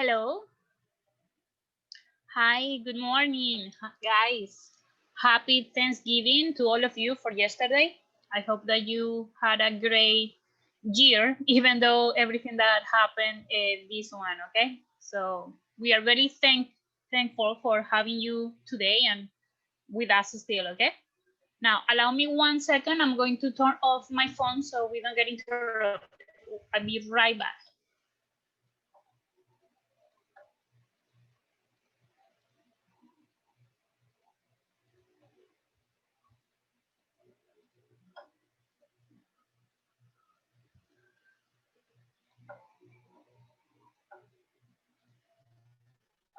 Hello. Hi, good morning, guys. Happy Thanksgiving to all of you for yesterday. I hope that you had a great year, even though everything that happened this one, okay? So we are very thankful for having you today and with us still, okay? Now, allow me 1 second. I'm going to turn off my phone so we don't get interrupted. I'll be right back.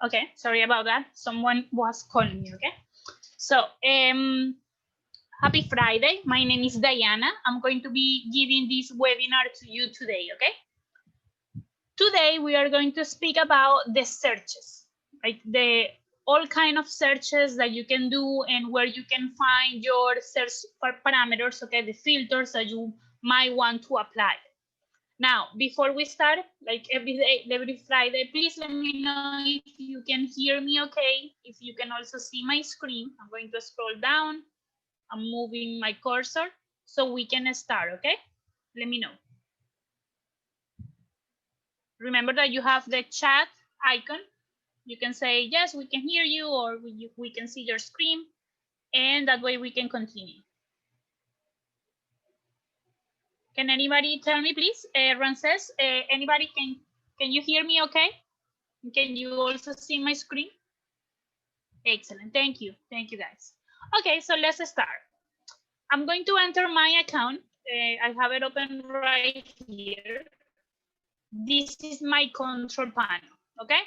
Okay, sorry about that. Someone was calling me, okay? So, happy Friday. My name is Diana. I'm going to be giving this webinar to you today, okay? Today, we are going to speak about the searches, like the all kind of searches that you can do and where you can find your search parameters, okay? The filters that you might want to apply. Now, before we start, like every day, every Friday, please let me know if you can hear me okay, if you can also see my screen. I'm going to scroll down. I'm moving my cursor so we can start, okay? Let me know. Remember that you have the chat icon. You can say, yes, we can hear you, or we can see your screen, and that way we can continue. Can anybody tell me, please? Rances, anybody, can you hear me okay? Can you also see my screen? Excellent. Thank you. Thank you, guys. Okay, so let's start. I'm going to enter my account. I have it open right here. This is my control panel, okay?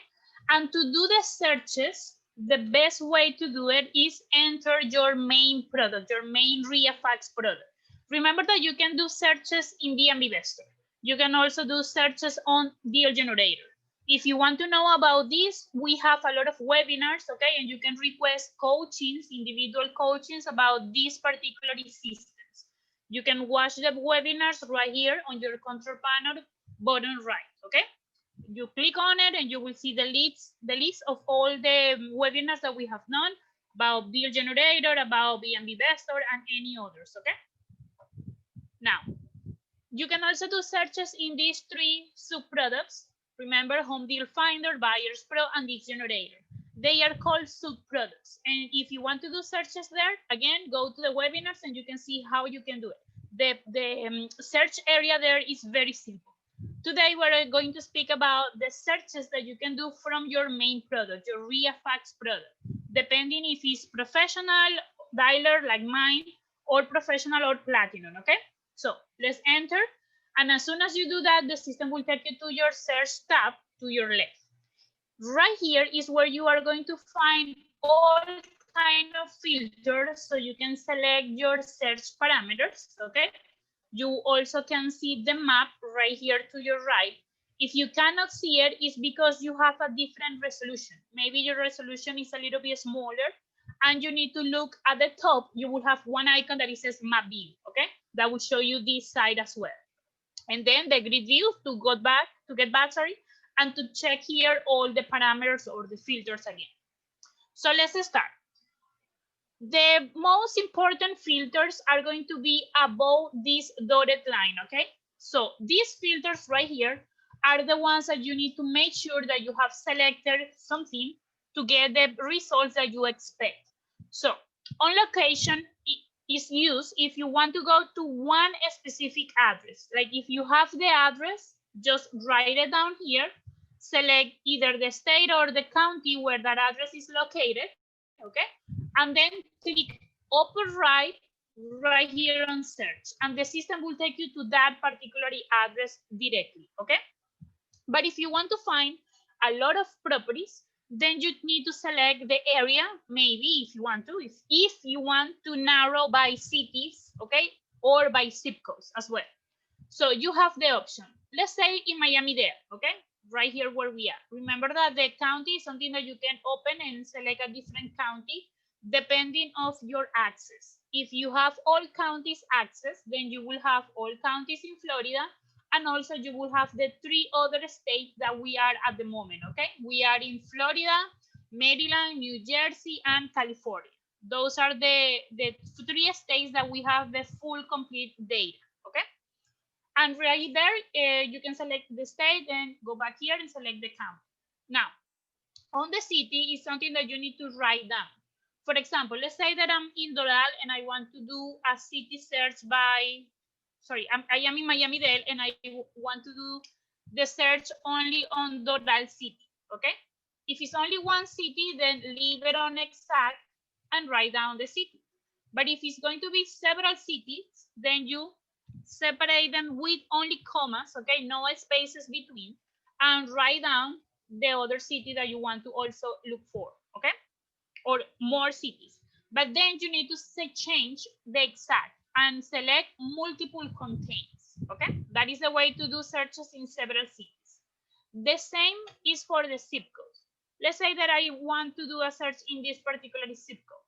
And to do the searches, the best way to do it is enter your main product, your main ReiFax product. Remember that you can do searches in the Investor. You can also do searches on Deal Generator. If you want to know about this, we have a lot of webinars, okay? And you can request coachings, individual coachings about these particular systems. You can watch the webinars right here on your control panel, bottom right, okay? You click on it and you will see the list of all the webinars that we have done about Deal Generator, about Investor, and any others, okay? Now, you can also do searches in these three subproducts. Remember, Home Deal Finder, Buyers Pro, and Deal Generator. They are called subproducts. And if you want to do searches there, again, go to the webinars and you can see how you can do it. The search area there is very simple. Today, we're going to speak about the searches that you can do from your main product, your ReiFax product, depending if it's professional, dialer like mine, or professional or platinum, okay? So let's enter. And as soon as you do that, the system will take you to your search tab to your left. Right here is where you are going to find all kind of filters so you can select your search parameters, okay? You also can see the map right here to your right. If you cannot see it, it's because you have a different resolution. Maybe your resolution is a little bit smaller and you need to look at the top. You will have one icon that says map view, okay? That will show you this side as well. And then the grid view to get back, and to check here all the parameters or the filters again. So let's start. The most important filters are going to be above this dotted line, okay? So these filters right here are the ones that you need to make sure that you have selected something to get the results that you expect. So on location is used if you want to go to one specific address. Like if you have the address, just write it down here, select either the state or the county where that address is located, okay? And then click upper right here on search, and the system will take you to that particular address directly, okay? But if you want to find a lot of properties, then you need to select the area, maybe if you want to, if you want to narrow by cities, okay, or by zip codes as well. So you have the option. Let's say in Miami-Dade, okay, right here where we are. Remember that the county is something that you can open and select a different county depending of your access. If you have all counties access, then you will have all counties in Florida And also you will have the 3 other states that we are at the moment, okay? We are in Florida, Maryland, New Jersey, and California. Those are the 3 states that we have the full complete data, okay? And right there, you can select the state and go back here and select the county. Now, on the city is something that you need to write down. For example, let's say that I'm in Doral and I want to do a city search by, sorry, I am in Miami-Dade and I want to do the search only on Doral city, okay? If it's only one city, then leave it on exact and write down the city. But if it's going to be several cities, then you separate them with only commas, okay? No spaces between, and write down the other city that you want to also look for, okay? Or more cities. But then you need to change the exact and select multiple contains, okay? That is the way to do searches in several cities. The same is for the zip code. Let's say that I want to do a search in this particular zip code.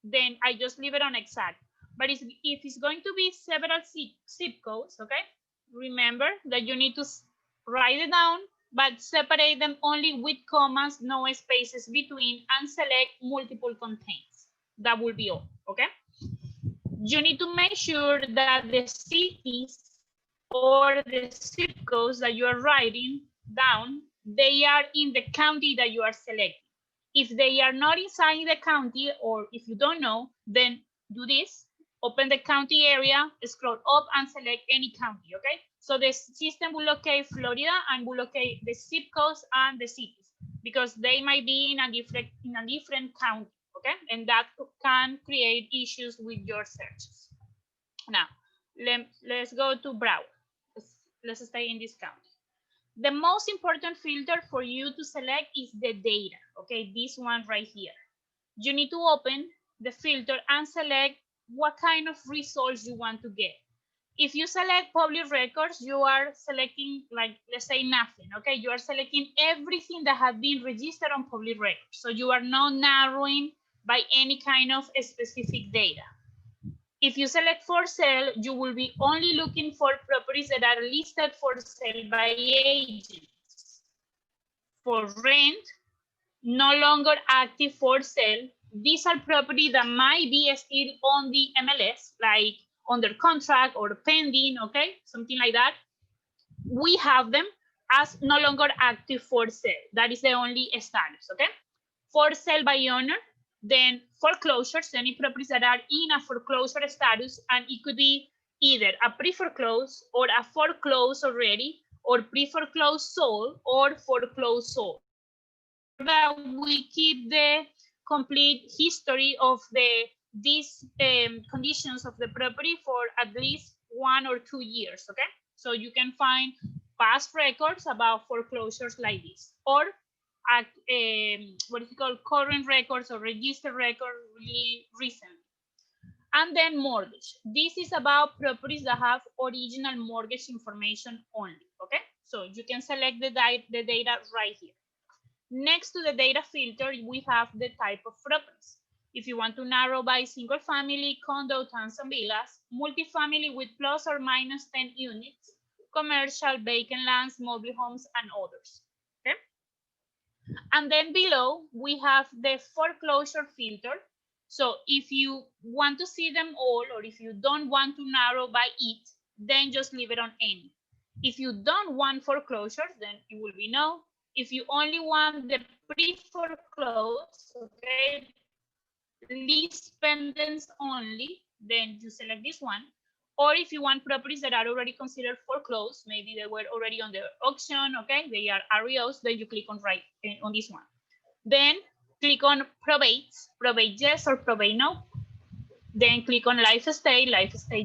Then I just leave it on exact. But if it's going to be several zip codes, okay? Remember that you need to write it down, but separate them only with commas, no spaces between, and select multiple contains. That will be all, okay? You need to make sure that the cities or the zip codes that you are writing down, they are in the county that you are selecting. If they are not inside the county, or if you don't know, then do this. Open the county area, scroll up and select any county, okay? So the system will locate Florida and will locate the zip codes and the cities because they might be in a different county, okay? And that can create issues with your searches. Now, let's go to Broward. Let's stay in this county. The most important filter for you to select is the data, okay? This one right here. You need to open the filter and select what kind of results you want to get. If you select public records, you are selecting, like, let's say nothing, okay? You are selecting everything that has been registered on public records. So you are not narrowing by any kind of specific data. If you select for sale, you will be only looking for properties that are listed for sale by agents. For rent, no longer active for sale, these are properties that might be still on the MLS, like under contract or pending, okay? Something like that. We have them as no longer active for sale. That is the only status, okay? For sale by owner, then foreclosures, any properties that are in a foreclosure status, and it could be either a pre-foreclosed or a foreclosed already, or pre-foreclosed sold or foreclosed sold. That we keep the complete history of these conditions of the property for at least 1 or 2 years, okay? So you can find past records about foreclosures like this, or at what is it called, current records or registered records really recently. And then mortgage. This is about properties that have original mortgage information only, okay? So you can select the data right here. Next to the data filter, we have the type of properties. If you want to narrow by single family, condo, towns and villas, multifamily with plus or minus 10 units, commercial, vacant lands, mobile homes, and others, okay? And then below, we have the foreclosure filter. So if you want to see them all, or if you don't want to narrow by it, then just leave it on any. If you don't want foreclosures, then it will be no. If you only want the pre-foreclosed, okay, lease pendants only, then you select this one. Or if you want properties that are already considered foreclosed, maybe they were already on the auction, okay, they are REOs, then you click on on this one. Then click on probate yes or probate no. Then click on lifestyle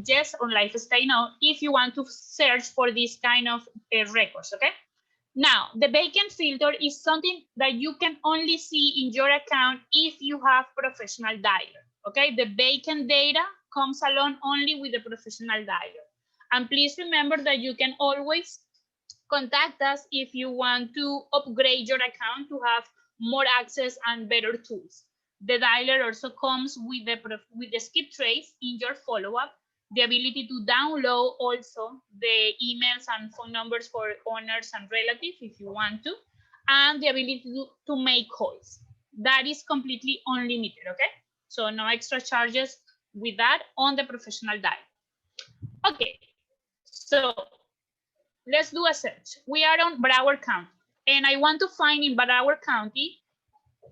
yes or lifestyle no, if you want to search for this kind of records, okay? Now, the vacant filter is something that you can only see in your account if you have professional dialer, okay? The vacant data comes along only with the professional dialer. And please remember that you can always contact us if you want to upgrade your account to have more access and better tools. The dialer also comes with the skip trace in your follow-up. the ability to download also the emails and phone numbers for owners and relatives if you want to, and the ability to make calls. That is completely unlimited, okay? So no extra charges with that on the professional dial. Okay, so let's do a search. We are on Broward County, and I want to find in Broward County,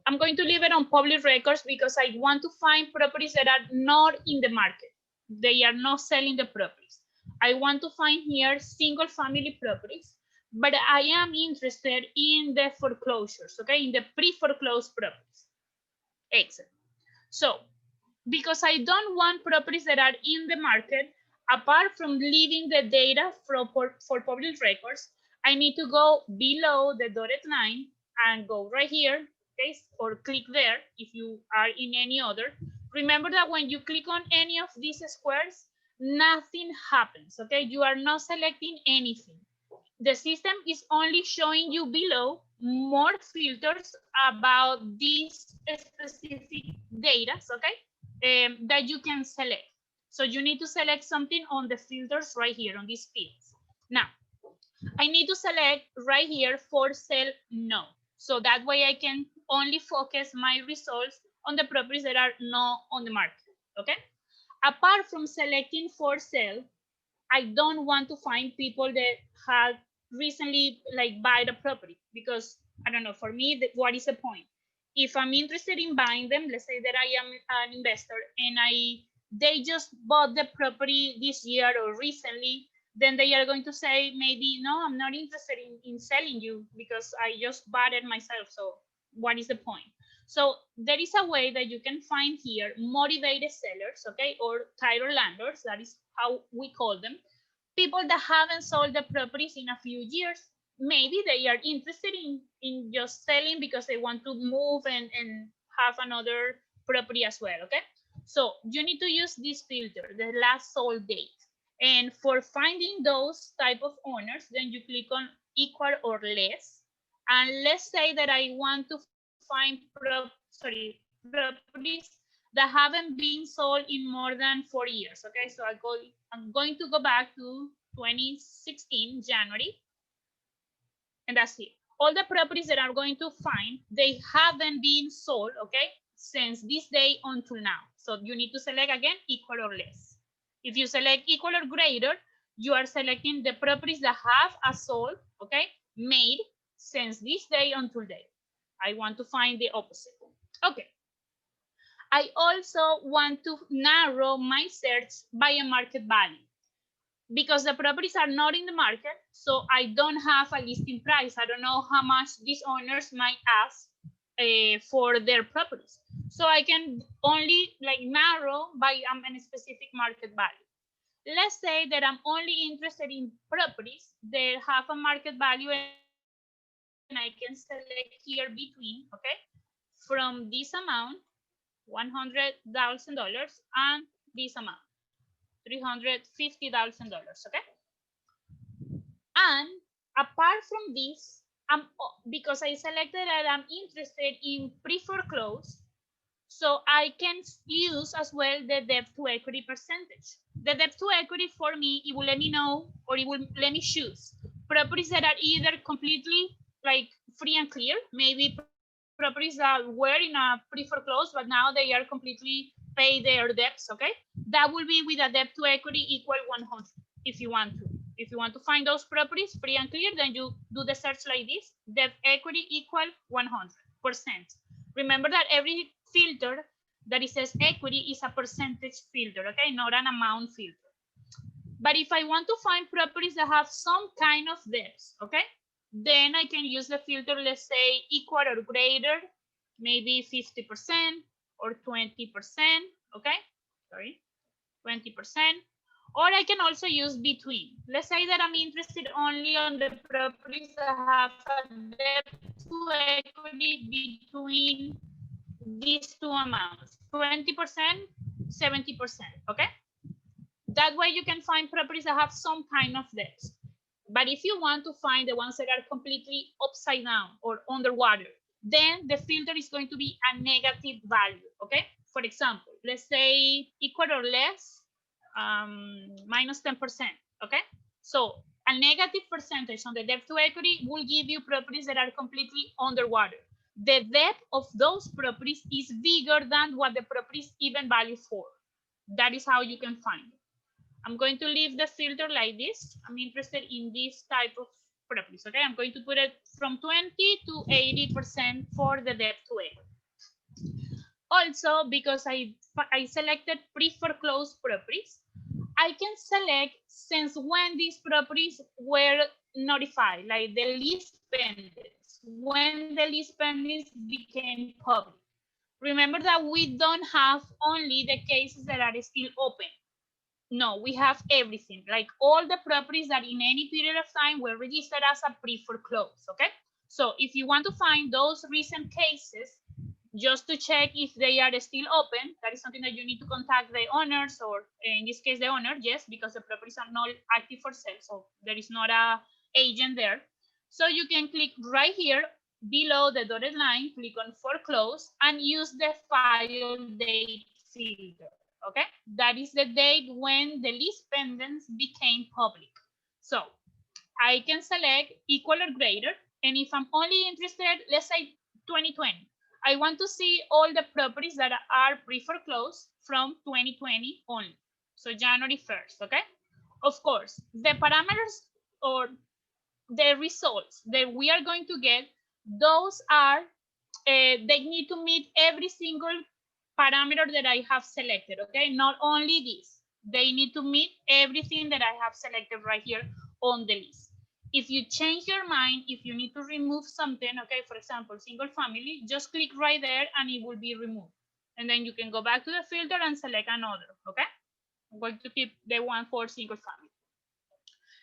I'm going to leave it on public records because I want to find properties that are not in the market. They are not selling the properties. I want to find here single family properties, but I am interested in the foreclosures, okay, in the pre-foreclosed properties. Excellent. So, because I don't want properties that are in the market, apart from leaving the data for public records, I need to go below the dotted line and go right here, okay, or click there if you are in any other. Remember that when you click on any of these squares, nothing happens, okay? You are not selecting anything. The system is only showing you below more filters about these specific data, okay, that you can select. So you need to select something on the filters right here on these fields. Now, I need to select right here for sale no. So that way I can only focus my results on the properties that are not on the market, okay? Apart from selecting for sale, I don't want to find people that have recently like buy the property because I don't know, for me, what is the point? If I'm interested in buying them, let's say that I am an investor and they just bought the property this year or recently, then they are going to say maybe, no, I'm not interested in selling you because I just bought it myself. So what is the point? So there is a way that you can find here motivated sellers, okay, or title landlords, that is how we call them, people that haven't sold the properties in a few years. Maybe they are interested in just selling because they want to move and have another property as well, okay? So you need to use this filter, the last sold date. And for finding those type of owners, then you click on equal or less. And let's say that I want to find properties that haven't been sold in more than 4 years. Okay, so I'm going to go back to 2016 January, and that's it. All the properties that I'm going to find, they haven't been sold, okay, since this day until now. So you need to select again equal or less. If you select equal or greater, you are selecting the properties that have a sold, okay, made since this day until date. I want to find the opposite. Okay. I also want to narrow my search by a market value because the properties are not in the market, so I don't have a listing price. I don't know how much these owners might ask for their properties. So I can only like narrow by a specific market value. Let's say that I'm only interested in properties that have a market value, and I can select here between, okay, from this amount, $100,000, and this amount, $350,000, okay? And apart from this, because I selected that I'm interested in pre-foreclose, so I can use as well the debt to equity percentage. The debt to equity for me, it will let me know, or it will let me choose properties that are either completely like free and clear, maybe properties that were in a pre-foreclose, but now they are completely pay their debts, okay? That will be with a debt to equity equal 100 if you want to. If you want to find those properties free and clear, then you do the search like this, debt equity equal 100%. Remember that every filter that it says equity is a percentage filter, okay, not an amount filter. But if I want to find properties that have some kind of debts, okay, then I can use the filter, let's say equal or greater, maybe 50% or 20%, okay, sorry, 20%. Or I can also use between. Let's say that I'm interested only on the properties that have a debt to equity between these two amounts, 20%, 70%, okay? That way you can find properties that have some kind of debt. But if you want to find the ones that are completely upside down or underwater, then the filter is going to be a negative value, okay? For example, let's say equal or less minus 10%, okay? So a negative percentage on the debt to equity will give you properties that are completely underwater. The debt of those properties is bigger than what the property is even valued for. That is how you can find it. I'm going to leave the filter like this. I'm interested in this type of properties, okay? I'm going to put it from 20 to 80% for the debt to equity. Also, because I selected pre-foreclosed properties, I can select since when these properties were notified, like the lease pendants, when the lease pendants became public. Remember that we don't have only the cases that are still open. No, we have everything, like all the properties that in any period of time were registered as a pre-foreclosed, okay? So if you want to find those recent cases, just to check if they are still open, that is something that you need to contact the owners, or in this case the owner, yes, because the properties are not active for sale, so there is not a agent there. So you can click right here below the dotted line, click on foreclose, and use the file date filter, okay? That is the date when the lease pendants became public. So I can select equal or greater, and if I'm only interested, let's say 2020, I want to see all the properties that are pre-foreclosed from 2020 only. So January 1st, okay? Of course, the parameters or the results that we are going to get, those are, they need to meet every single parameter that I have selected, okay? Not only this, they need to meet everything that I have selected right here on the list. If you change your mind, if you need to remove something, okay, for example, single family, just click right there and it will be removed. And then you can go back to the filter and select another, okay? I'm going to keep the one for single family.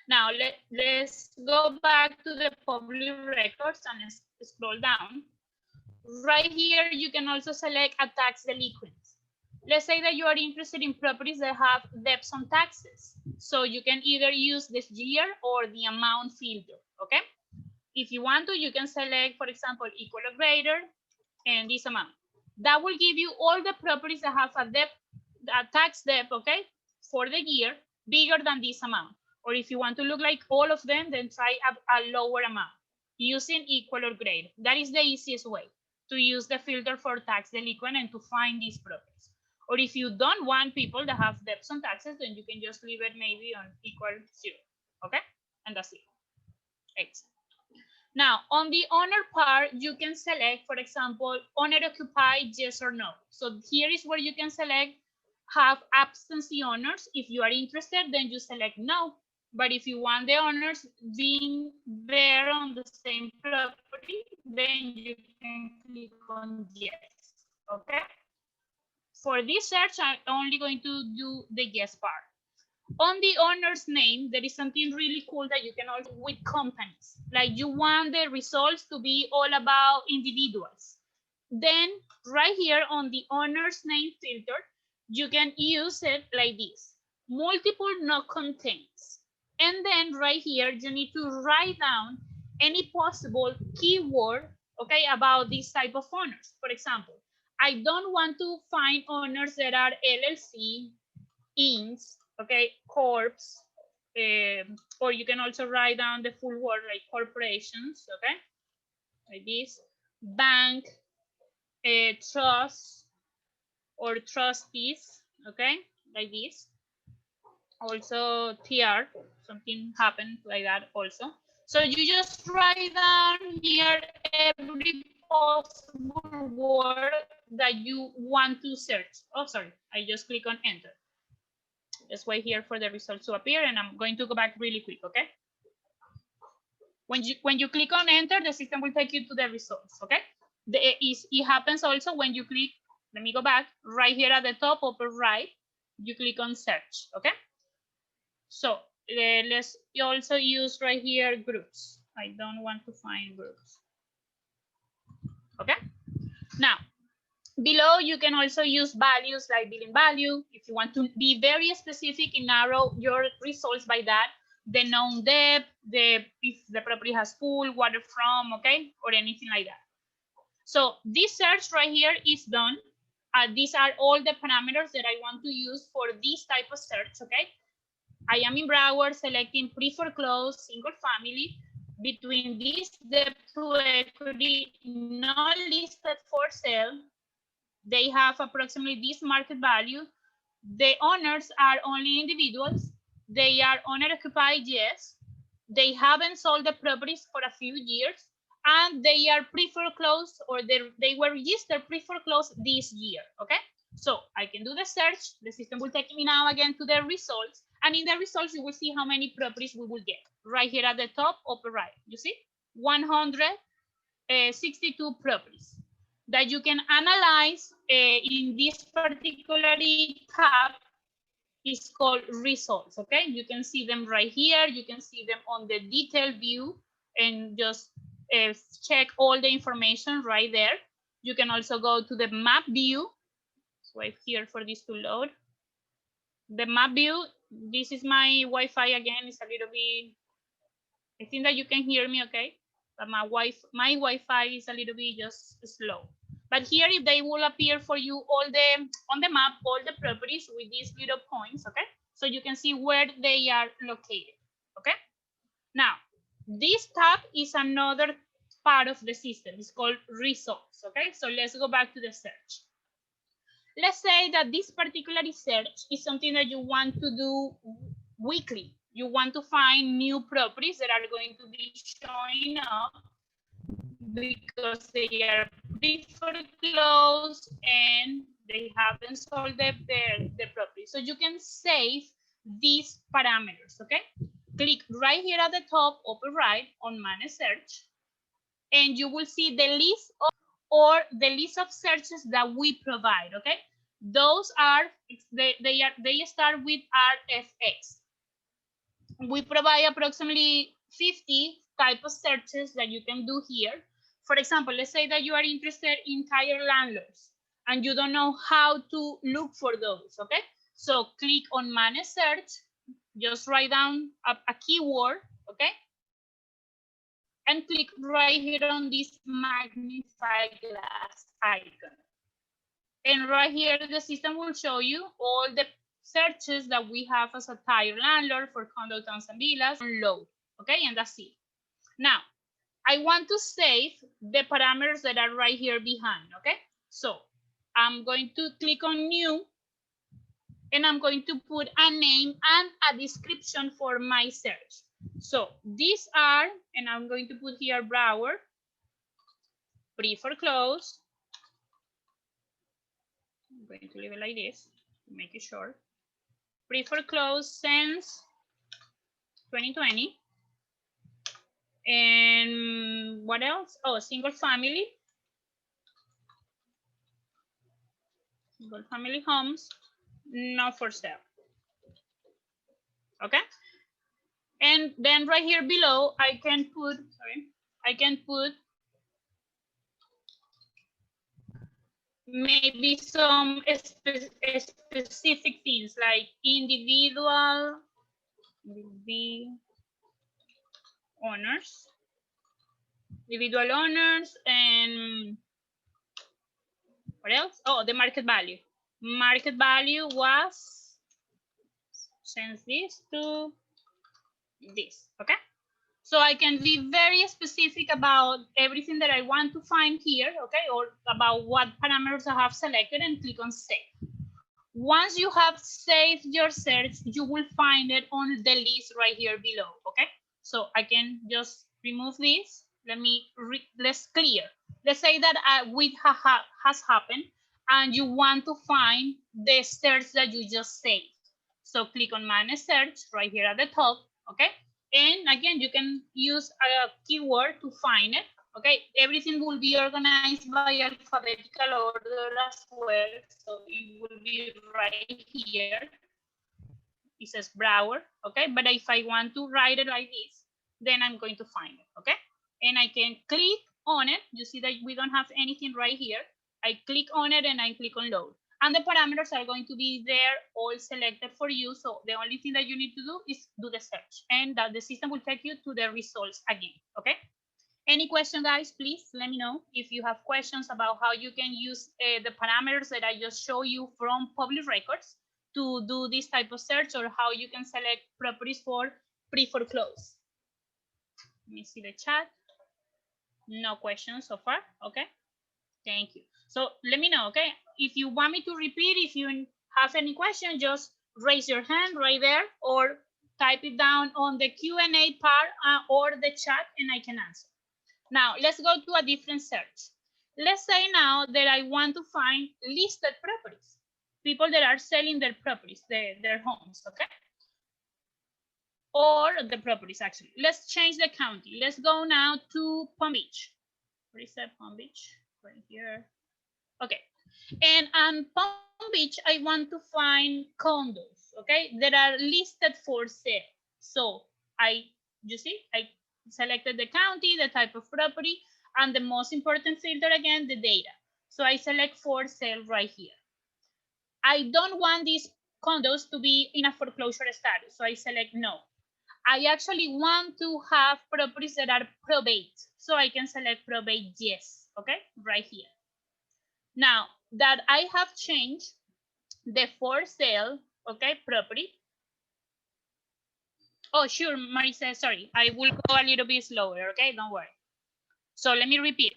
Now, let's go back to the public records and scroll down. Right here, you can also select a tax delinquent. Let's say that you are interested in properties that have debts on taxes. So you can either use this year or the amount filter, okay? If you want to, you can select, for example, equal or greater and this amount. That will give you all the properties that have a tax debt, okay, for the year bigger than this amount. Or if you want to look like all of them, then try a lower amount using equal or greater. That is the easiest way to use the filter for tax delinquent and to find these properties. Or if you don't want people that have debts on taxes, then you can just leave it maybe on equal 0, okay? And that's it. Excellent. Now, on the owner part, you can select, for example, owner occupied, yes or no. So here is where you can select have absentee owners. If you are interested, then you select no. But if you want the owners being there on the same property, then you can click on yes, okay? For this search, I'm only going to do the yes part. On the owner's name, there is something really cool that you can also do with companies. Like you want the results to be all about individuals. Then right here on the owner's name filter, you can use it like this. Multiple no contains. And then right here, you need to write down any possible keyword, okay, about this type of owners. For example, I don't want to find owners that are LLC, Inc., okay, corps, or you can also write down the full word like corporations, okay, like this, bank, trust, or trustees, okay, like this. Also TR, something happened like that also. So you just write down here every possible word that you want to search. Oh, sorry, I just click on enter. Just wait here for the results to appear, and I'm going to go back really quick, okay? When you click on enter, the system will take you to the results, okay? It happens also when you click, let me go back, right here at the top, upper right, you click on search, okay? So let's also use right here groups. I don't want to find groups, okay? Now, below, you can also use values like billing value. If you want to be very specific and narrow your results by that, the known debt, if the property has pool, water from, okay, or anything like that. So this search right here is done. These are all the parameters that I want to use for this type of search, okay? I am in Broward selecting pre-foreclosed single family. Between this debt to equity not listed for sale, they have approximately this market value. The owners are only individuals. They are owner occupied, yes. They haven't sold the properties for a few years, and they are pre-foreclosed, or they were registered pre-foreclosed this year, okay? So I can do the search. The system will take me now again to the results, and in the results you will see how many properties we will get right here at the top upper right. You see 162 properties that you can analyze in this particular tab. Is called results, okay? You can see them right here. You can see them on the detailed view and just check all the information right there. You can also go to the map view. So wait here for this to load. The map view, this is my Wi-Fi again. It's a little bit, I think that you can hear me okay, but my Wi-Fi is a little bit just slow. But here, if they will appear for you all on the map, all the properties with these little points, okay? So you can see where they are located, okay? Now, this tab is another part of the system. It's called results, okay? So let's go back to the search. Let's say that this particular search is something that you want to do weekly. You want to find new properties that are going to be showing up because they are pre-foreclosed and they haven't sold their property. So you can save these parameters, okay? Click right here at the top, upper right, on Manage Search, and you will see the list of, or the list of searches that we provide, okay? Those are, they start with RFX. We provide approximately 50 type of searches that you can do here. For example, let's say that you are interested in tire landlords and you don't know how to look for those, okay? So click on Manage Search, just write down a keyword, okay? And click right here on this magnify glass icon. And right here, the system will show you all the searches that we have as a tire landlord for condo, towns, and villas. Load, okay? And that's it. Now, I want to save the parameters that are right here behind, okay? So I'm going to click on New, and I'm going to put a name and a description for my search. So these are, and I'm going to put here Broward, pre-foreclosed. I'm going to leave it like this to make it short. Pre-foreclosed since 2020. And what else? Oh, single family. Single family homes, not for sale. Okay. And then right here below, I can put maybe some specific things like individual owners, and what else? Oh, the market value. Market value was change this to this, okay? So I can be very specific about everything that I want to find here, okay? Or about what parameters I have selected, and click on Save. Once you have saved your search, you will find it on the list right here below, okay? So I can just remove this. Let's clear. Let's say that which has happened and you want to find the search that you just saved. So click on Manage Search right here at the top, okay? And again, you can use a keyword to find it, okay? Everything will be organized by alphabetical order as well. So it will be right here. It says Broward, okay? But if I want to write it like this, then I'm going to find it, okay? And I can click on it. You see that we don't have anything right here. I click on it and I click on Load. And the parameters are going to be there all selected for you. So the only thing that you need to do is do the search, and that the system will take you to the results again, okay? Any question, guys, please let me know if you have questions about how you can use the parameters that I just show you from public records to do this type of search, or how you can select properties for pre-foreclose. Let me see the chat. No questions so far. Okay, thank you. So let me know, okay? If you want me to repeat, if you have any question, just raise your hand right there, or type it down on the Q&A part or the chat, and I can answer. Now, let's go to a different search. Let's say now that I want to find listed properties, people that are selling their properties, their homes, okay? Or the properties, actually. Let's change the county. Let's go now to Palm Beach. Where is that, Palm Beach? Right here. Okay. And on Palm Beach, I want to find condos, okay, that are listed for sale. So you see, I selected the county, the type of property, and the most important filter again, the data. So I select for sale right here. I don't want these condos to be in a foreclosure status, so I select no. I actually want to have properties that are probate, so I can select probate yes, okay, right here. Now that I have changed the for sale, okay, property. Oh, sure, Marisa, sorry. I will go a little bit slower, okay? Don't worry. So let me repeat.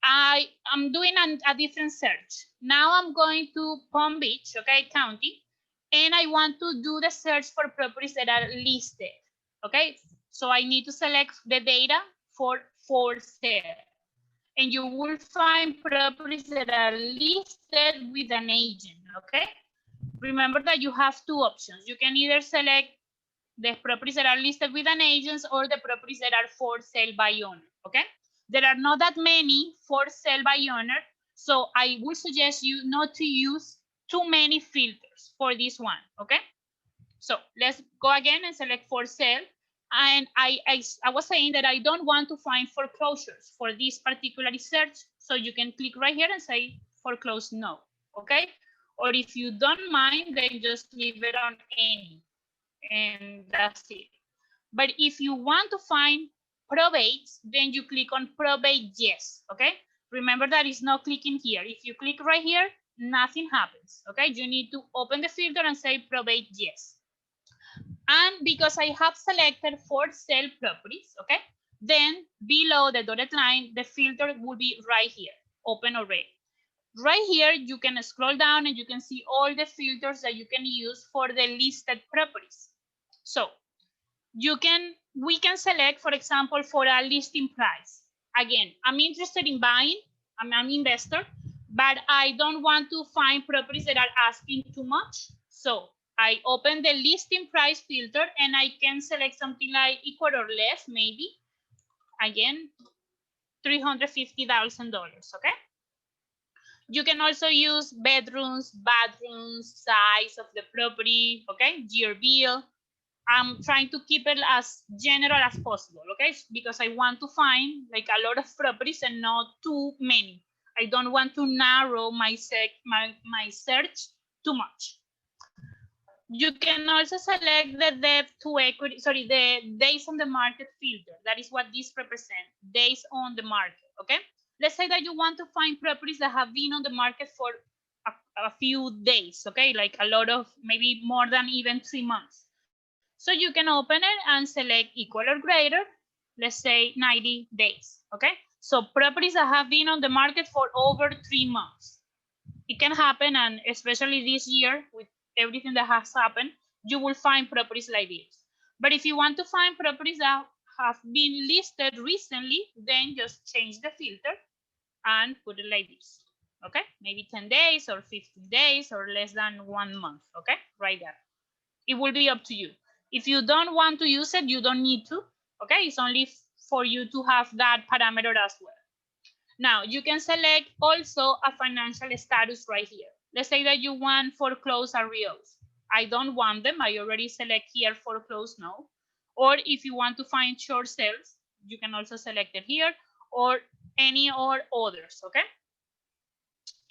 I am doing a different search. Now I'm going to Palm Beach, okay, county, and I want to do the search for properties that are listed, okay? So I need to select the data for sale. And you will find properties that are listed with an agent, okay? Remember that you have two options. You can either select the properties that are listed with an agent or the properties that are for sale by owner, okay? There are not that many for sale by owner, so I would suggest you not to use too many filters for this one, okay? So let's go again and select for sale. And I was saying that I don't want to find foreclosures for this particular search, so you can click right here and say foreclose no, okay? Or if you don't mind, then just leave it on any, and that's it. But if you want to find probate, then you click on probate yes, okay? Remember that it's not clicking here. If you click right here, nothing happens, okay? You need to open the filter and say probate yes. And because I have selected for sale properties, okay, then below the dotted line, the filter will be right here, open already. Right here, you can scroll down and you can see all the filters that you can use for the listed properties. So we can select, for example, for a listing price. Again, I'm interested in buying, I'm an investor, but I don't want to find properties that are asking too much. So I open the listing price filter and I can select something like equal or less, maybe. Again, $350,000, okay? You can also use bedrooms, bathrooms, size of the property, okay? Year bill. I'm trying to keep it as general as possible, okay? Because I want to find like a lot of properties and not too many. I don't want to narrow my search too much. You can also select the debt to equity, sorry, the days on the market filter. That is what this represents, days on the market, okay? Let's say that you want to find properties that have been on the market for a few days, okay? Like a lot of, maybe more than even 3 months. So you can open it and select equal or greater, let's say 90 days, okay? So properties that have been on the market for over 3 months. It can happen, and especially this year with everything that has happened, you will find properties like this. But if you want to find properties that have been listed recently, then just change the filter and put it like this, okay? Maybe 10 days or 15 days or less than 1 month, okay? Right there. It will be up to you. If you don't want to use it, you don't need to, okay? It's only for you to have that parameter as well. Now, you can select also a financial status right here. Let's say that you want foreclosed REOs. I don't want them. I already select here foreclosed no. Or if you want to find short sales, you can also select it here, or any or others, okay?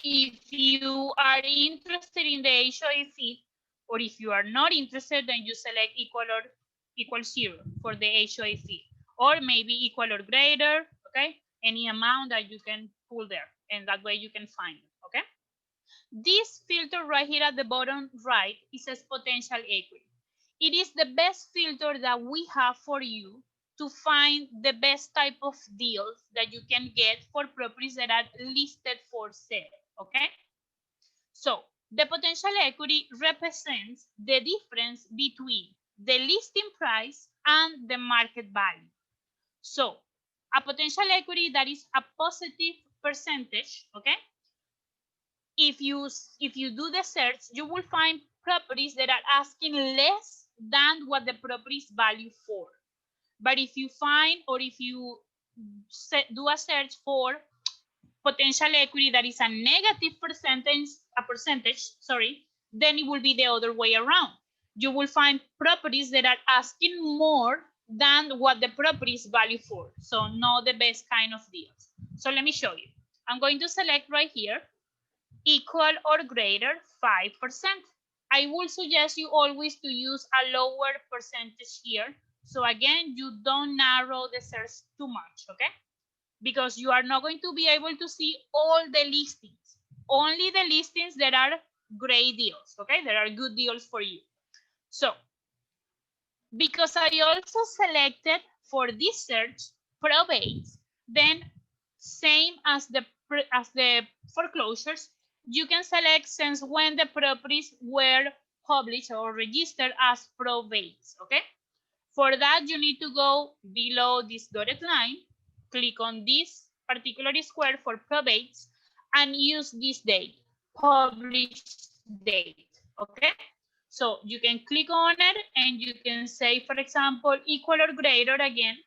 If you are interested in the HOA fee, or if you are not interested, then you select equal or equal 0 for the HOA fee, or maybe equal or greater, okay? Any amount that you can pull there, and that way you can find it, okay? This filter right here at the bottom right, it says potential equity. It is the best filter that we have for you to find the best type of deals that you can get for properties that are listed for sale, okay? So the potential equity represents the difference between the listing price and the market value. So a potential equity that is a positive percentage, okay? If you do the search, you will find properties that are asking less than what the property is valued for. But if you find, or if you do a search for potential equity that is a negative percentage, then it will be the other way around. You will find properties that are asking more than what the property is valued for. So not the best kind of deals. So let me show you. I'm going to select right here, equal or greater 5%. I will suggest you always to use a lower percentage here. So again, you don't narrow the search too much, okay? Because you are not going to be able to see all the listings, only the listings that are great deals, okay? That are good deals for you. So, because I also selected for this search probates, then same as the foreclosures, you can select since when the properties were published or registered as probates, okay? For that, you need to go below this dotted line, click on this particular square for probates, and use this date, published date, okay? So you can click on it and you can say, for example, equal or greater again.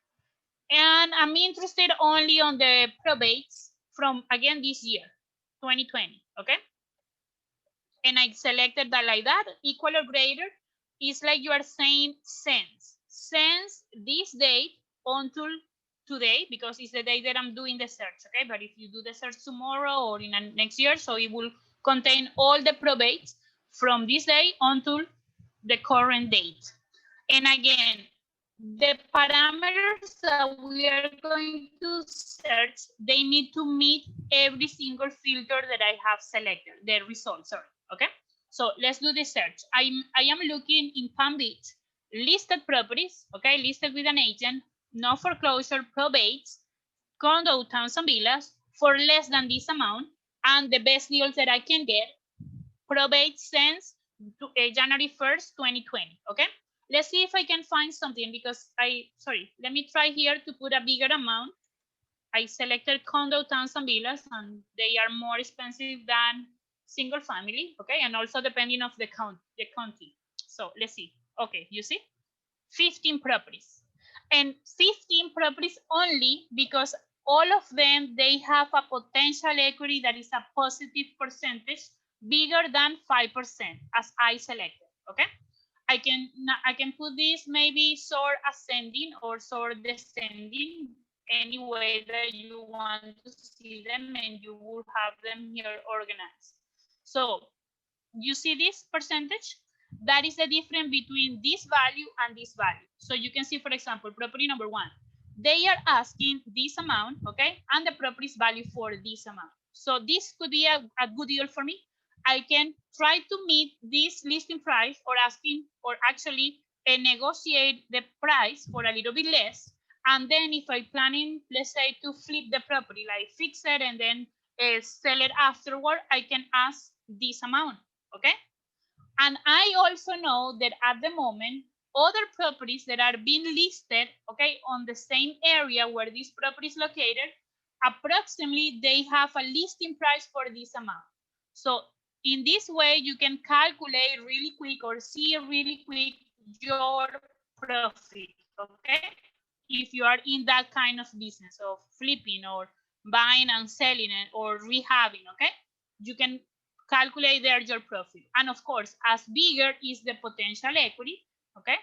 And I'm interested only on the probates from, again, this year, 2020, okay? And I selected that like that, equal or greater. It's like you are saying since this date until today, because it's the day that I'm doing the search, okay? But if you do the search tomorrow or in next year, so it will contain all the probates from this day until the current date. And again, the parameters that we are going to search, they need to meet every single filter that I have selected, the results, sorry, okay? So let's do the search. I am looking in Palm Beach, listed properties, okay, listed with an agent, no foreclosure, probates, condo, towns, and villas for less than this amount, and the best deals that I can get, probate since January 1st, 2020, okay? Let's see if I can find something because let me try here to put a bigger amount. I selected condo, towns, and villas, and they are more expensive than single family, okay? And also depending of the county. So let's see. Okay, you see? 15 properties. And 15 properties only because all of them, they have a potential equity that is a positive percentage bigger than 5% as I selected, okay? I can put this maybe sort ascending or sort descending, any way that you want to see them, and you will have them here organized. So you see this percentage? That is the difference between this value and this value. So you can see, for example, property number 1. They are asking this amount, okay? And the property is value for this amount. So this could be a good deal for me. I can try to meet this listing price or actually negotiate the price for a little bit less. And then if I'm planning, let's say, to flip the property, like fix it and then sell it afterward, I can ask this amount, okay? And I also know that at the moment, other properties that are being listed, okay, on the same area where this property is located, approximately they have a listing price for this amount. So in this way, you can calculate really quick or see really quick your profit, okay? If you are in that kind of business of flipping or buying and selling it or rehabbing, okay? You can calculate there your profit. And of course, as bigger is the potential equity, okay?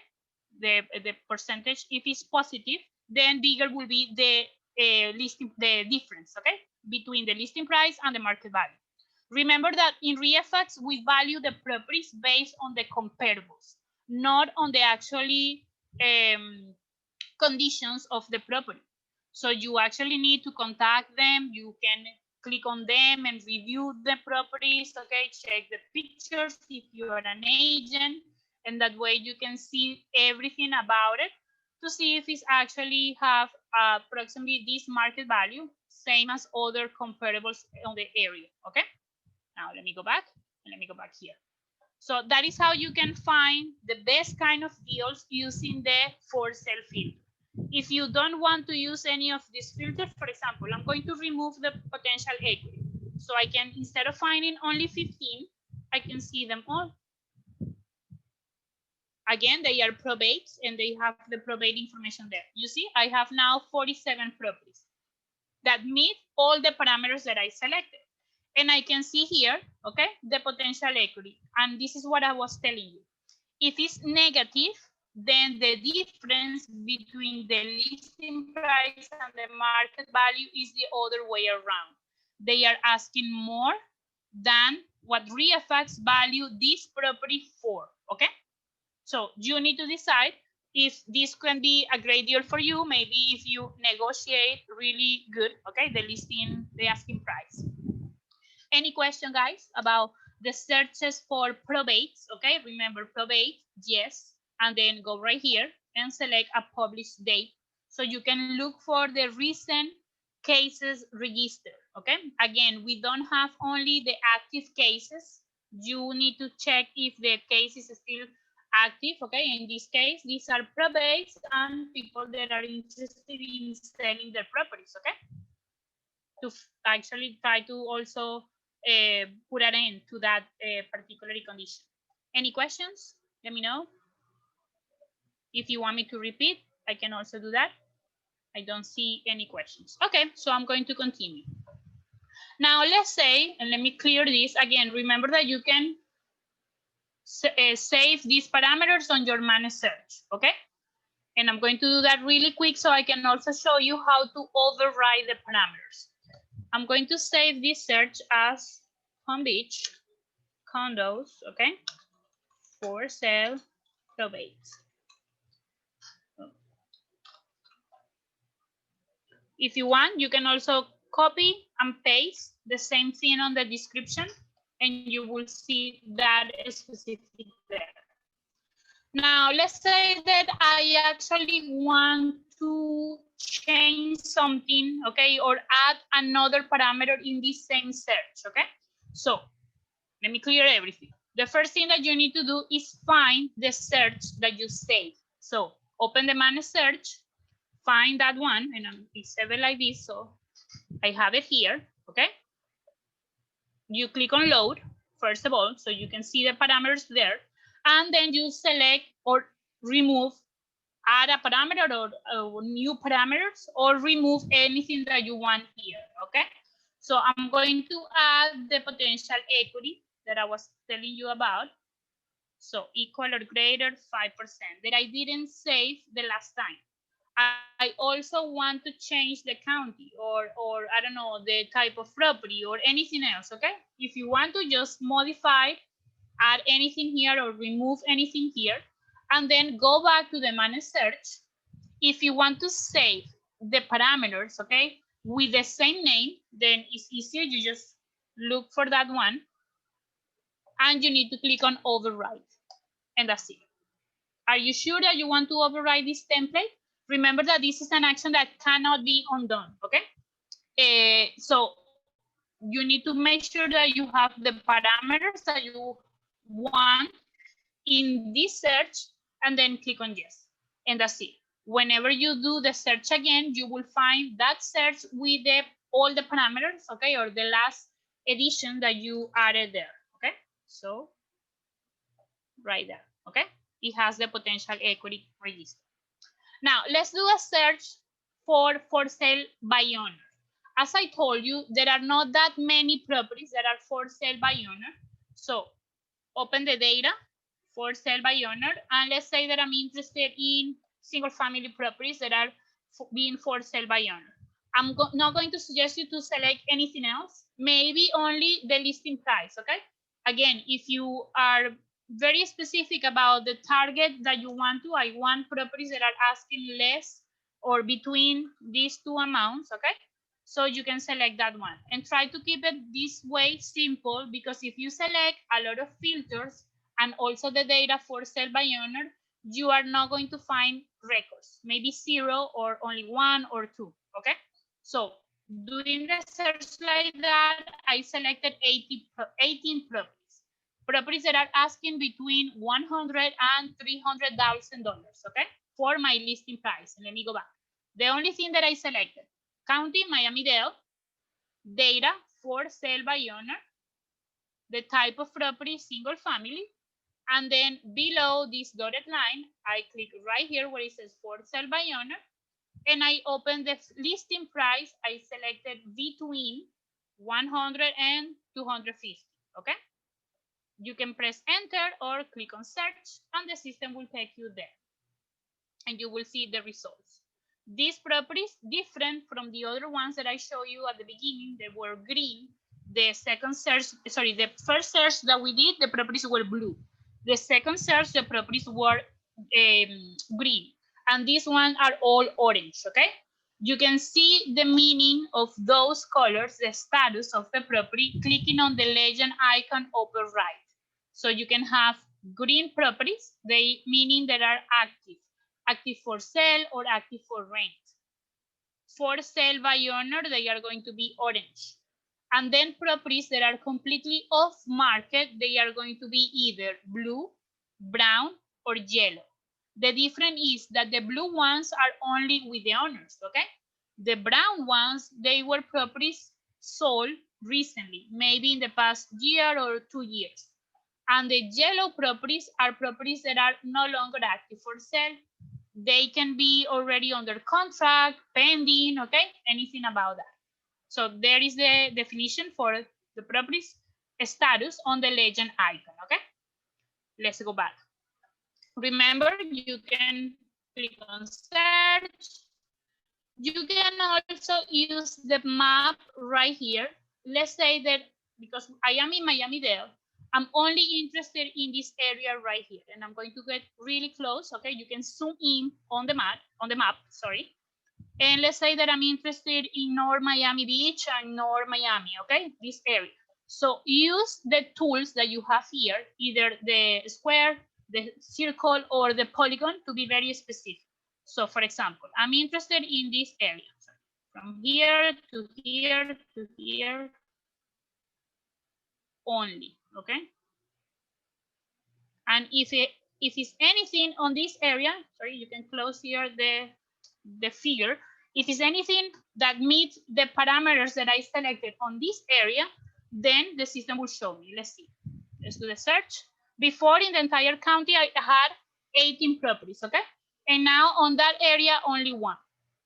The percentage, if it's positive, then bigger will be the the difference, okay? Between the listing price and the market value. Remember that in ReiFax, we value the properties based on the comparables, not on the actually conditions of the property. So you actually need to contact them. You can click on them and review the properties, okay? Check the pictures if you are an agent, and that way you can see everything about it to see if it's actually have approximately this market value, same as other comparables on the area, okay? Now let me go back, and let me go back here. So that is how you can find the best kind of deals using the for sale filter. If you don't want to use any of these filters, for example, I'm going to remove the potential equity. So I can, instead of finding only 15, I can see them all. Again, they are probates and they have the probate information there. You see, I have now 47 properties that meet all the parameters that I selected. And I can see here, okay, the potential equity. And this is what I was telling you. If it's negative, then the difference between the listing price and the market value is the other way around. They are asking more than what ReiFax value this property for, okay? So you need to decide if this can be a great deal for you, maybe if you negotiate really good, okay, the asking price. Any question, guys, about the searches for probates? Okay, remember probate, yes, and then go right here and select a published date. So you can look for the recent cases registered, okay? Again, we don't have only the active cases. You need to check if the case is still active, okay? In this case, these are probates and people that are interested in selling their properties, okay? To actually try to also put an end to that particular condition. Any questions? Let me know. If you want me to repeat, I can also do that. I don't see any questions. Okay, so I'm going to continue. Now let's say, and let me clear this again, remember that you can save these parameters on your managed search, okay? And I'm going to do that really quick so I can also show you how to override the parameters. I'm going to save this search as Palm Beach condos, okay? For sale probate. If you want, you can also copy and paste the same thing on the description and you will see that specific there. Now, let's say that I actually want to change something, okay, or add another parameter in this same search, okay? So let me clear everything. The first thing that you need to do is find the search that you saved. So open the manage search, find that one, and it's saved like this, so I have it here, okay? You click on load, first of all, so you can see the parameters there, and then you select or remove, add a parameter or new parameters, or remove anything that you want here, okay? So I'm going to add the potential equity that I was telling you about. So equal or greater 5% that I didn't save the last time. I also want to change the county or I don't know, the type of property or anything else, okay? If you want to just modify, add anything here or remove anything here, and then go back to the manage search. If you want to save the parameters, okay, with the same name, then it's easier. You just look for that one and you need to click on override, and that's it. Are you sure that you want to override this template? Remember that this is an action that cannot be undone, okay? So you need to make sure that you have the parameters that you want in this search and then click on yes, and that's it. Whenever you do the search again, you will find that search with all the parameters, okay, or the last edition that you added there, okay? So right there, okay? It has the potential equity register. Now let's do a search for sale by owner. As I told you, there are not that many properties that are for sale by owner. So open the data for sale by owner, and let's say that I'm interested in single family properties that are being for sale by owner. I'm not going to suggest you to select anything else, maybe only the listing price, okay? Again, if you are very specific about the target that you want to, I want properties that are asking less or between these two amounts, okay? So you can select that one and try to keep it this way simple, because if you select a lot of filters and also the data for sell by owner, you are not going to find records, maybe 0 or only 1 or 2, okay? So doing the search like that, I selected 18 properties. Properties that are asking between $100,000 and $300,000, okay, for my listing price. And let me go back. The only thing that I selected, County, Miami-Dade, data for sale by owner, the type of property, single family, and then below this dotted line, I click right here where it says for sale by owner, and I open the listing price. I selected between 100 and 250, okay? You can press enter or click on search, and the system will take you there, and you will see the results. These properties different from the other ones that I showed you at the beginning. They were green. The second search, sorry, the first search that we did, the properties were blue. The second search, the properties were green. And these ones are all orange, okay? You can see the meaning of those colors, the status of the property, clicking on the legend icon upper right. So you can have green properties, they meaning that are active. Active for sale or active for rent. For sale by owner, they are going to be orange. And then properties that are completely off market, they are going to be either blue, brown, or yellow. The difference is that the blue ones are only with the owners, okay? The brown ones, they were properties sold recently, maybe in the past year or 2 years. And the yellow properties are properties that are no longer active for sale. They can be already under contract, pending, okay? Anything about that. So there is the definition for the properties status on the legend icon, okay? Let's go back. Remember, you can click on search. You can also use the map right here. Let's say that because I am in Miami-Dade, I'm only interested in this area right here, and I'm going to get really close. Okay, you can zoom in on the map, sorry. And let's say that I'm interested in North Miami Beach and North Miami, okay, this area. So use the tools that you have here, either the square, the circle, or the polygon to be very specific. So for example, I'm interested in this area. So from here to here to here only, okay? And if it's anything on this area, sorry, you can close here the figure. If it's anything that meets the parameters that I selected on this area, then the system will show me. Let's see. Let's do the search. Before, in the entire county, I had 18 properties, okay? And now on that area, only one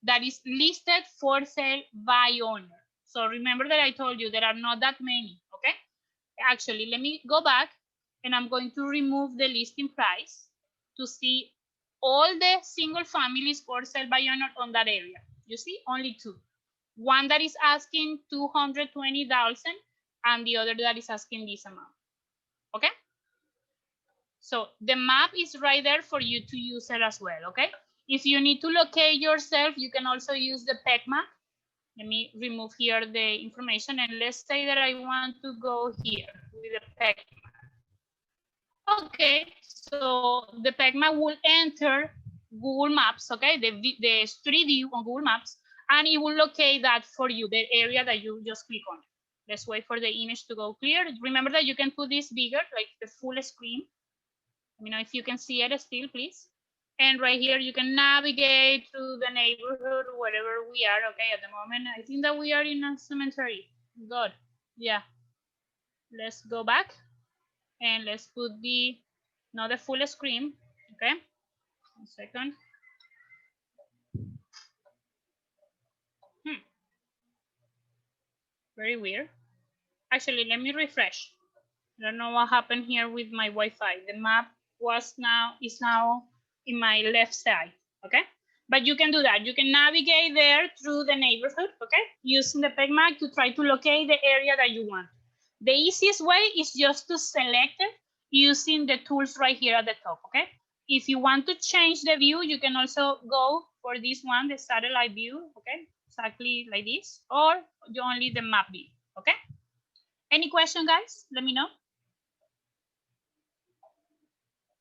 that is listed for sale by owner. So remember that I told you there are not that many, okay? Actually, let me go back, and I'm going to remove the listing price to see all the single families for sale by owner on that area. You see, only two. One that is asking 220,000 and the other that is asking this amount. Okay? So the map is right there for you to use it as well, okay? If you need to locate yourself, you can also use the PEG map. Let me remove here the information, and let's say that I want to go here with the PEG map. Okay, so the PEG map will enter Google Maps, okay, the street view on Google Maps, and it will locate that for you, the area that you just click on. Let's wait for the image to go clear. Remember that you can put this bigger, like the full screen. Let me know if you can see it still, please. And right here, you can navigate through the neighborhood, wherever we are. Okay, at the moment, I think that we are in a cemetery. Good. Yeah. Let's go back and let's put not the full screen. Okay. 1 second. Very weird. Actually, let me refresh. I don't know what happened here with my Wi-Fi. The map is now in my left side. Okay. But you can do that. You can navigate there through the neighborhood, okay? Using the PEG map to try to locate the area that you want. The easiest way is just to select it using the tools right here at the top, okay? If you want to change the view, you can also go for this one, the satellite view, okay? Exactly like this, or only the map view, okay? Any question, guys? Let me know.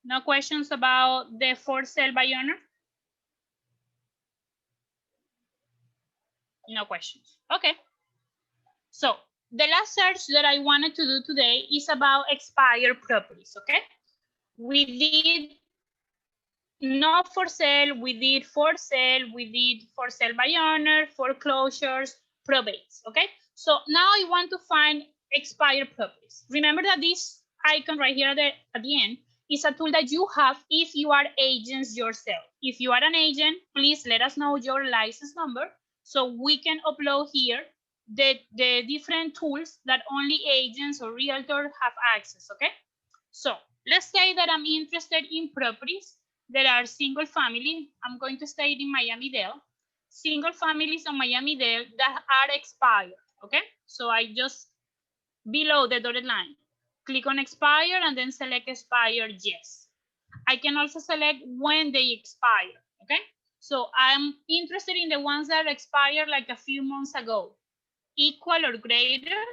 No questions about the for sale by owner? No questions. Okay. So the last search that I wanted to do today is about expired properties, okay? We did not for sale, we did for sale, we did for sale by owner, foreclosures, probates, okay? So now I want to find expired properties. Remember that this icon right here at the end is a tool that you have if you are agents yourself. If you are an agent, please let us know your license number so we can upload here the different tools that only agents or realtors have access, okay? So let's say that I'm interested in properties that are single family. I'm going to stay in Miami-Dade. Single families on Miami-Dade that are expired, okay? So I just, below the dotted line, click on expire and then select expire yes. I can also select when they expire, okay? So I'm interested in the ones that expired like a few months ago. Equal or greater,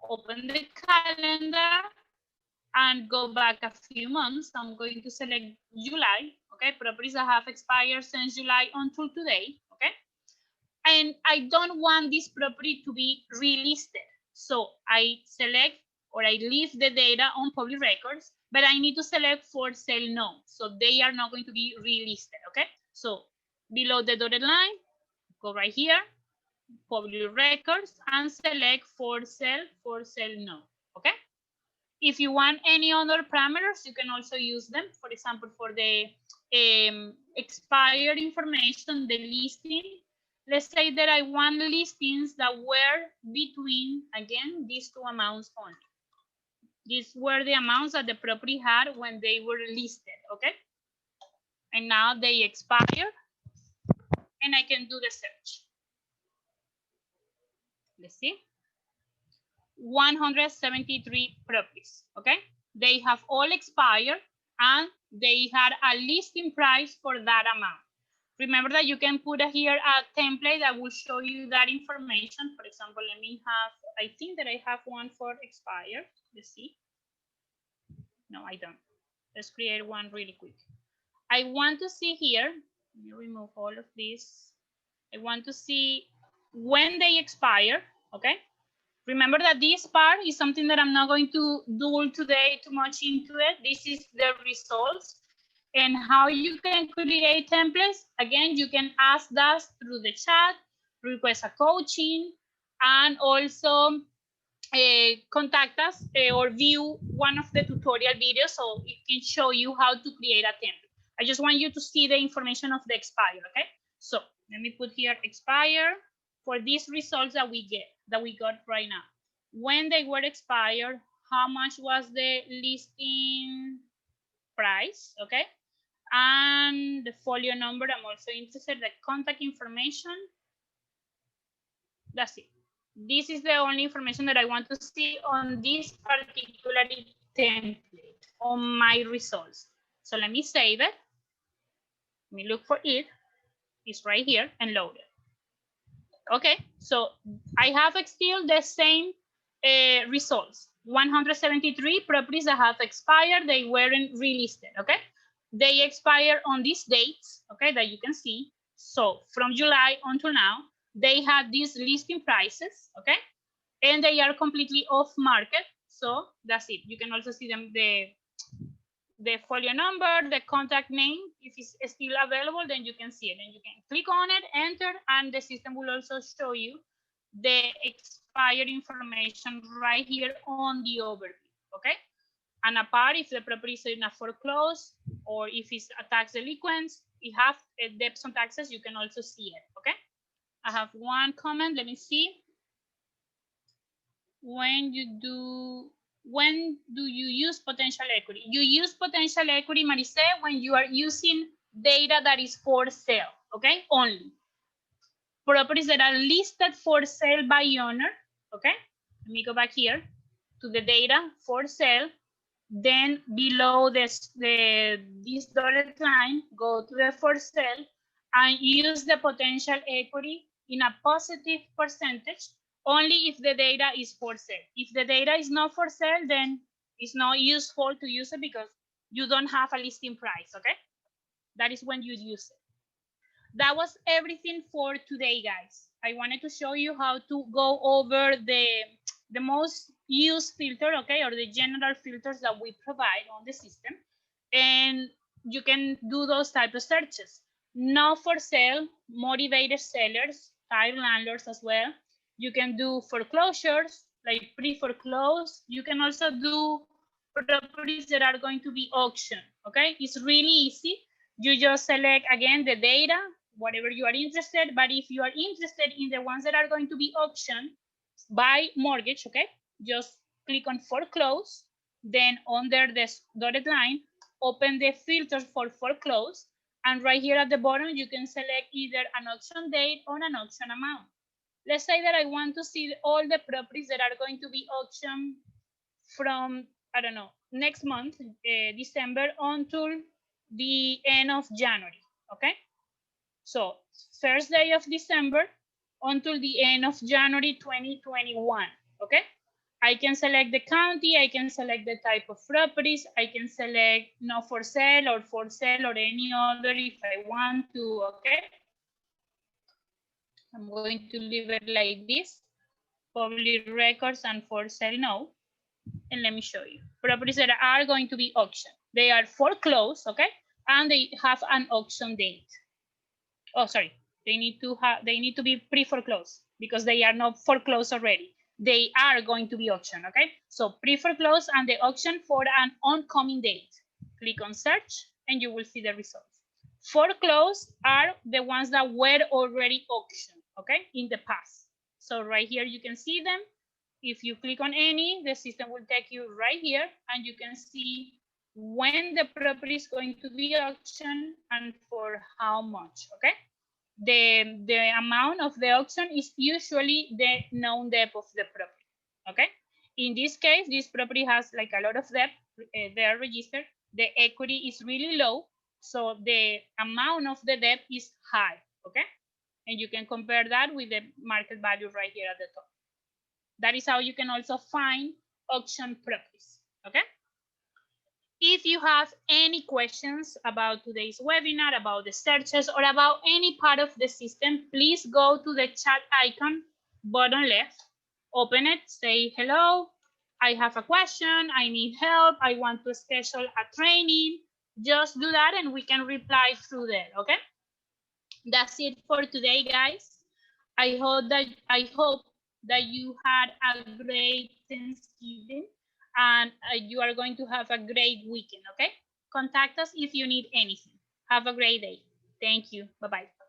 open the calendar, and go back a few months. I'm going to select July, okay? Properties that have expired since July until today, okay? And I don't want this property to be relisted. So I select or I leave the data on public records, but I need to select for sale no. So they are not going to be relisted, okay? So below the dotted line, go right here, public records, and select for sale no, okay? If you want any other parameters, you can also use them. For example, for the expired information, the listing, let's say that I want listings that were between, again, these two amounts only. These were the amounts that the property had when they were listed, okay? And now they expire, and I can do the search. Let's see. 173 properties, okay? They have all expired and they had a listing price for that amount. Remember that you can put here a template that will show you that information. For example, let me have, I think that I have one for expired. Let's see. No, I don't. Let's create one really quick. I want to see here, let me remove all of this. I want to see when they expire, okay? Remember that this part is something that I'm not going to do today too much into it. This is the results and how you can create templates. Again, you can ask us through the chat, request a coaching, and also contact us or view one of the tutorial videos so it can show you how to create a template. I just want you to see the information of the expire, okay? So let me put here expire for these results that we got right now. When they were expired, how much was the listing price, okay? And the folio number, I'm also interested, the contact information. That's it. This is the only information that I want to see on this particular template, on my results. So let me save it. Let me look for it. It's right here and load it. Okay, so I have still the same results. 173 properties that have expired, they weren't relisted, okay? They expire on these dates, okay, that you can see. So from July until now, they had these listing prices, okay? And they are completely off market. So that's it. You can also see them, the folio number, the contact name. If it's still available, then you can see it and you can click on it, enter, and the system will also show you the expired information right here on the overview, okay? And apart, if the property is in a foreclosed or if it's a tax delinquent, it have debts on taxes, you can also see it, okay? I have one comment, let me see. When do you use potential equity? You use potential equity, Marise, when you are using data that is for sale, okay? Only. Properties that are listed for sale by owner, okay? Let me go back here to the data for sale. Then below this dotted line, go to the for sale and use the potential equity in a positive percentage only if the data is for sale. If the data is not for sale, then it's not useful to use it because you don't have a listing price, okay? That is when you use it. That was everything for today, guys. I wanted to show you how to go over the most used filter, okay, or the general filters that we provide on the system. And you can do those type of searches. Not for sale, motivated sellers, type landlords as well. You can do foreclosures, like pre-foreclose. You can also do properties that are going to be auctioned, okay? It's really easy. You just select, again, the data, whatever you are interested, but if you are interested in the ones that are going to be auctioned by mortgage, okay, just click on foreclose, then under this dotted line, open the filters for foreclose, and right here at the bottom, you can select either an auction date or an auction amount. Let's say that I want to see all the properties that are going to be auctioned from, I don't know, next month, December, until the end of January, okay? So first day of December until the end of January 2021, okay? I can select the county, I can select the type of properties, I can select not for sale or for sale or any other if I want to, okay? I'm going to leave it like this, public records and for sale no. And let me show you. Properties that are going to be auctioned. They are foreclosed, okay? And they have an auction date. Oh, sorry. They need to be pre-foreclosed because they are not foreclosed already. They are going to be auctioned, okay? So pre-foreclosed and the auction for an oncoming date. Click on search and you will see the results. Foreclosed are the ones that were already auctioned, okay, in the past. So right here you can see them. If you click on any, the system will take you right here and you can see when the property is going to be auctioned and for how much, okay? The amount of the auction is usually the known debt of the property, okay? In this case, this property has like a lot of debt, they are registered, the equity is really low, so the amount of the debt is high, okay? And you can compare that with the market value right here at the top. That is how you can also find auction properties, okay? If you have any questions about today's webinar, about the searches, or about any part of the system, please go to the chat icon, bottom left, open it, say, hello, I have a question, I need help, I want to schedule a training. Just do that and we can reply through there, okay? That's it for today, guys. I hope that you had a great Thanksgiving and you are going to have a great weekend, okay? Contact us if you need anything. Have a great day. Thank you. Bye-bye.